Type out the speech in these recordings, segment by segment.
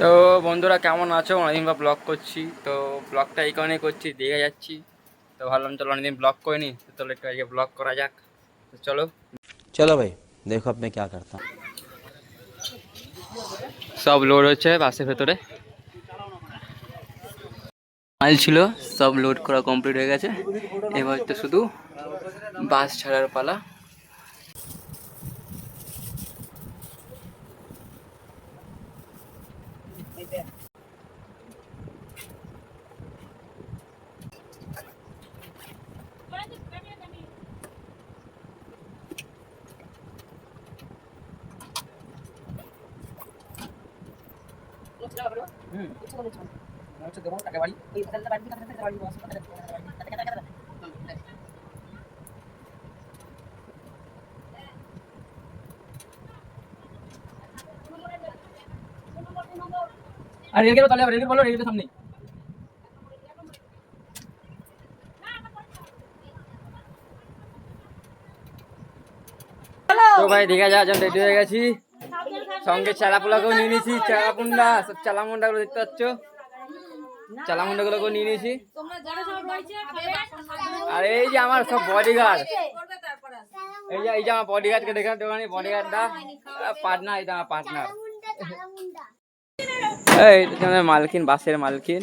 তো বন্ধুরা কেমন আছো? অনেকদিন পর ব্লগ করছি, তো ব্লগটা এই কারণে করছি, দেখে যাচ্ছি। তো ভাবলাম চলো অনেকদিন ব্লগ করিনি, তো চলো একটু আজকে ব্লগ করা যাক। তো চলো चलो भाई देखो अब मैं क्या करता हूँ। সব লোড হচ্ছে বাসের ভেতরে। মাল ছিল সব লোড করা কমপ্লিট হয়ে গেছে, এবার তো শুধু বাস ছাড়ার পালা। আর রেলগেট তাহলে রেলগেট বলো, রেলগেটের সামনে। তো ভাই দীঘা যাওয়ার জন্য রেডি হয়ে গেছি, সঙ্গে চালাপুলাকেও নিয়ে নিয়েছি। চালাপুন্ডা সব চালামুন্ডাগুলো দেখতে পাচ্ছ, চালামুন্ডাগুলোকেও নিয়ে নিয়েছি। আর এই যে আমার সব বডিগার্ড, এই যে আমার বডিগার্ডকে দেখে দোকানে বডিগার্ডটা পার্টনার, এটা আমার পার্টনার। এই মালকিন, বাসের মালকিন।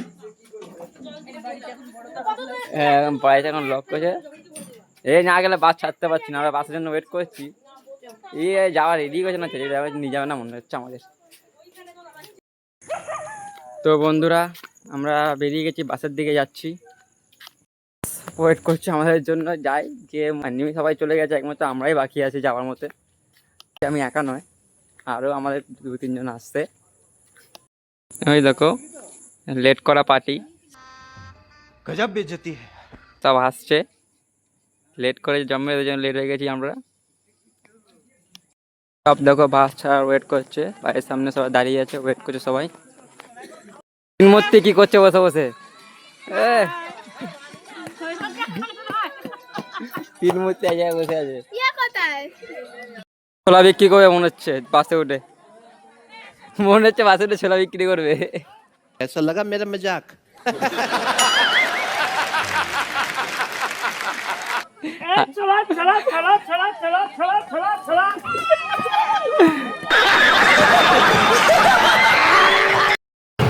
হ্যাঁ বাড়িতে এখন লক করেছে। এই না গেলে বাস ছাড়তে পারছি না, আমরা বাসের জন্য ওয়েট করছি। এই যাওয়া রেডি করছে না, ছেলে নিয়ে যাবে না মনে হচ্ছে আমাদের। তো বন্ধুরা আমরা বেরিয়ে গেছি, বাসের দিকে যাচ্ছি, ওয়েট করছি আমাদের জন্য। যাই যে এমনি সবাই চলে গেছে, একমাত্র আমরাই বাকি আছি যাওয়ার মতো। আমি একা নয়, আরও আমাদের 2-3 জন আসছে। ওই দেখো লেট করা পার্টি, गजब बेइज्जती है। সব আসছে লেট করে, জন্মে জন্য লেট হয়ে গেছি আমরা সব। দেখো বাস ছাড়া ওয়েট করছে, বাড়ির সামনে সবাই দাঁড়িয়ে আছে, ওয়েট করছে সবাই। মূর্তি কি করছে বসে বসে? তিন মূর্তি এক জায়গায় বসে আছে। ছোলা বিক্রি করবে মনে হচ্ছে বাসে উঠে, মনে হচ্ছে বাসে উঠে ছোলা বিক্রি করবে। ऐसा लगा मेरा मजाक।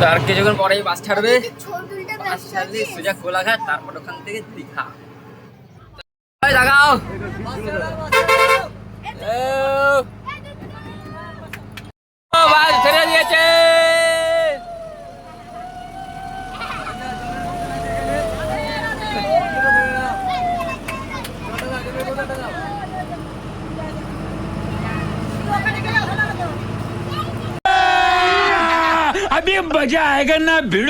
তার কিছুক্ষণ পরেই বাস ছাড়বে, বাস ছাড়লে সোজা কোলাঘাট, তারপর ওখান থেকে দীঘা। লাগাও বাস ছেড়ে দিয়েছে। अभी मजा आएगा ना भिड़।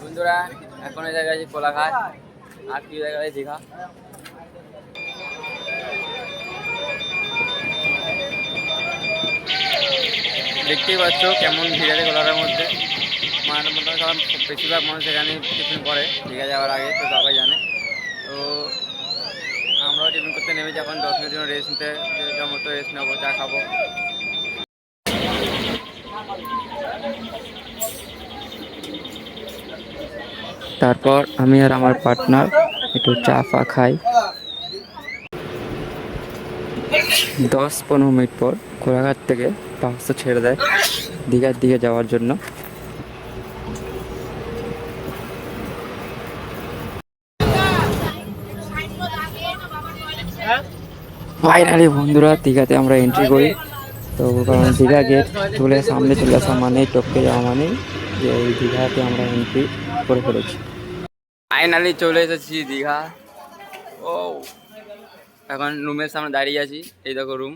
বন্ধুরা এখন এই জায়গায় কোলাঘাট, আর কি জায়গায় দীঘা। দেখতেই পাচ্ছ কেমন ভিড় আছে কোলাঘাটের মধ্যে। মানে মোটামুটি সব বেশিরভাগ মানুষ এখানে টিফিন করে দীঘা যাওয়ার আগে, তো সবাই জানে। তো আমরাও টিফিন করতে নেমেছি, এখন 10 মিনিটের জন্য রেস্ট নিতে, যে মতো রেস্ট নেবো, চা খাবো। তারপর আমি আর আমার পার্টনার একটু চা ফা খাই। 10-15 মিনিট পর কোলাঘাট থেকে বাসটা ছেড়ে দেয় দীঘার দিকে যাওয়ার জন্য। ফাইনালি বন্ধুরা দীঘাতে আমরা এন্ট্রি করি। তো কারণ দীঘা গেট সামনে চলে আসা মানেই, টপকে যাওয়া মানেই যে এই দীঘাতে আমরা এন্ট্রি করে ফেলেছি। ফাইনালি চলে এসেছি দীঘা। ও এখন রুমের সামনে দাঁড়িয়ে আছি, এই দেখো রুম।